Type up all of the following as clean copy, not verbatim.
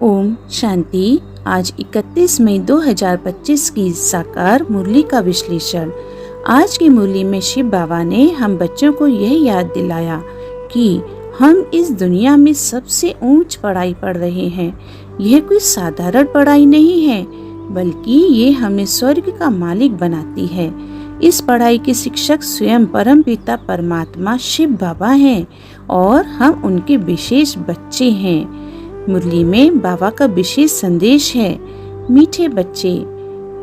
ओम शांति। आज 31 मई 2025 की साकार मुरली का विश्लेषण। आज की मुरली में शिव बाबा ने हम बच्चों को यह याद दिलाया कि हम इस दुनिया में सबसे ऊंच पढ़ाई पढ़ रहे हैं। यह कोई साधारण पढ़ाई नहीं है, बल्कि ये हमें स्वर्ग का मालिक बनाती है। इस पढ़ाई के शिक्षक स्वयं परम पिता परमात्मा शिव बाबा हैं और हम उनके विशेष बच्चे हैं। मुरली में बाबा का विशेष संदेश है। मीठे बच्चे,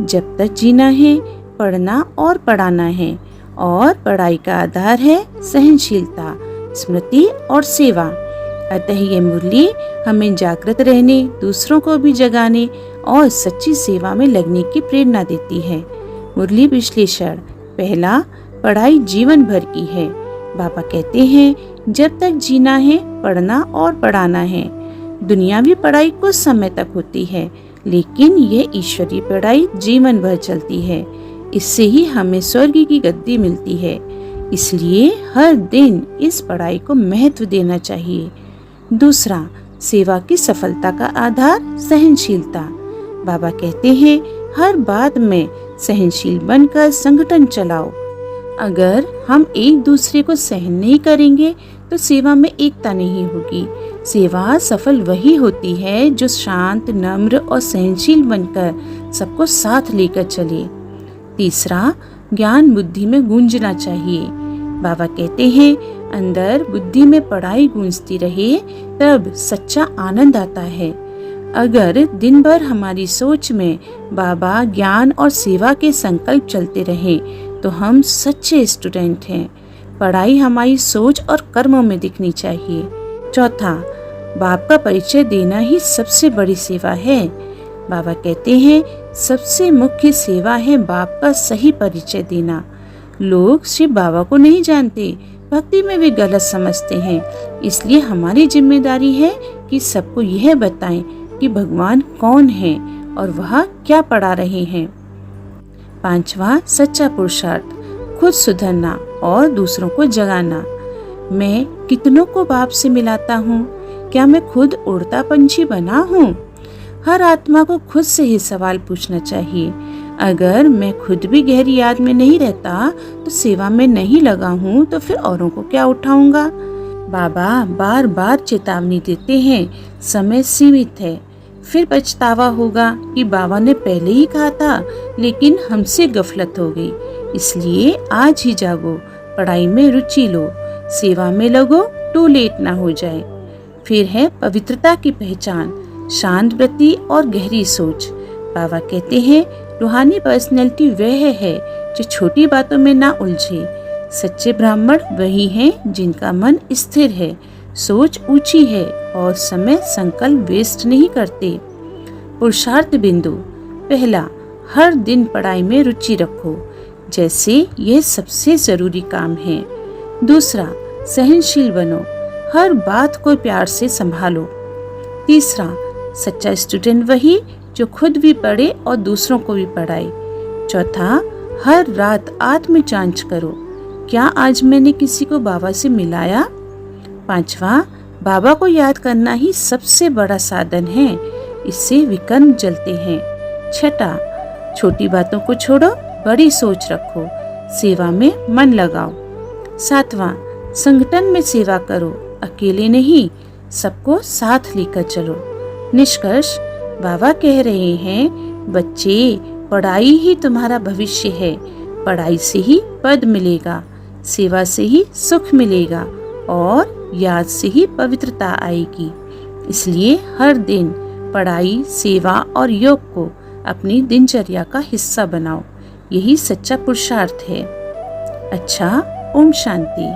जब तक जीना है पढ़ना और पढ़ाना है, और पढ़ाई का आधार है सहनशीलता, स्मृति और सेवा। अतः ये मुरली हमें जागृत रहने, दूसरों को भी जगाने और सच्ची सेवा में लगने की प्रेरणा देती है। मुरली विश्लेषण। पहला, पढ़ाई जीवन भर की है। बाबा कहते हैं, जब तक जीना है पढ़ना और पढ़ाना है। दुनियावी पढ़ाई कुछ समय तक होती है, लेकिन ये ईश्वरीय पढ़ाई जीवन भर चलती है। इससे ही हमें स्वर्ग की गद्दी मिलती है। इसलिए हर दिन इस पढ़ाई को महत्व देना चाहिए। दूसरा, सेवा की सफलता का आधार सहनशीलता। बाबा कहते हैं, हर बात में सहनशील बनकर संगठन चलाओ। अगर हम एक दूसरे को सहन नहीं करेंगे तो सेवा में एकता नहीं होगी। सेवा सफल वही होती है जो शांत, नम्र और सहनशील बनकर सबको साथ लेकर चले। तीसरा, ज्ञान बुद्धि में गूंजना चाहिए। बाबा कहते हैं, अंदर बुद्धि में पढ़ाई गूंजती रहे तब सच्चा आनंद आता है। अगर दिन भर हमारी सोच में बाबा, ज्ञान और सेवा के संकल्प चलते रहे तो हम सच्चे स्टूडेंट हैं। पढ़ाई हमारी सोच और कर्मों में दिखनी चाहिए। चौथा, बाप का परिचय देना ही सबसे बड़ी सेवा है। बाबा कहते हैं, सबसे मुख्य सेवा है बाप का सही परिचय देना। लोग शिव बाबा को नहीं जानते, भक्ति में भी गलत समझते हैं। इसलिए हमारी जिम्मेदारी है कि सबको यह बताएं कि भगवान कौन है और वह क्या पढ़ा रहे हैं। पांचवा, सच्चा पुरुषार्थ, खुद सुधरना और दूसरों को जगाना। मैं कितनों को बाप से मिलाता हूँ? क्या मैं खुद उड़ता पंछी बना हूँ? हर आत्मा को खुद से ही सवाल पूछना चाहिए। अगर मैं खुद भी गहरी याद में नहीं रहता, तो सेवा में नहीं लगा हूँ, तो फिर औरों को क्या उठाऊंगा? बाबा बार बार चेतावनी देते हैं, समय सीमित है। फिर पछतावा होगा कि बाबा ने पहले ही कहा था, लेकिन हमसे गफलत हो गई। इसलिए आज ही जागो, पढ़ाई में रुचि लो, सेवा में लगो, टू लेट ना हो जाए। फिर है पवित्रता की पहचान, शांत वृत्ति और गहरी सोच। बाबा कहते हैं, रूहानी पर्सनैलिटी वह है जो छोटी बातों में ना उलझे। सच्चे ब्राह्मण वही हैं जिनका मन स्थिर है, सोच ऊंची है और समय संकल्प वेस्ट नहीं करते। पुरुषार्थ बिंदु। पहला, हर दिन पढ़ाई में रुचि रखो, जैसे यह सबसे जरूरी काम है। दूसरा, सहनशील बनो, हर बात को प्यार से संभालो। तीसरा, सच्चा स्टूडेंट वही जो खुद भी पढ़े और दूसरों को भी पढ़ाए। चौथा, हर रात आत्म जांच करो, क्या आज मैंने किसी को बाबा से मिलाया? पांचवा, बाबा को याद करना ही सबसे बड़ा साधन है, इससे विकर्म जलते हैं। छठा, छोटी बातों को छोड़ो, बड़ी सोच रखो, सेवा में मन लगाओ। सातवां, संगठन में सेवा करो, अकेले नहीं, सबको साथ लेकर चलो। निष्कर्ष, बाबा कह रहे हैं, बच्चे, पढ़ाई ही तुम्हारा भविष्य है। पढ़ाई से ही पद मिलेगा, सेवा से ही सुख मिलेगा और याद से ही पवित्रता आएगी। इसलिए हर दिन पढ़ाई, सेवा और योग को अपनी दिनचर्या का हिस्सा बनाओ। यही सच्चा पुरुषार्थ है। अच्छा, ओम शांति।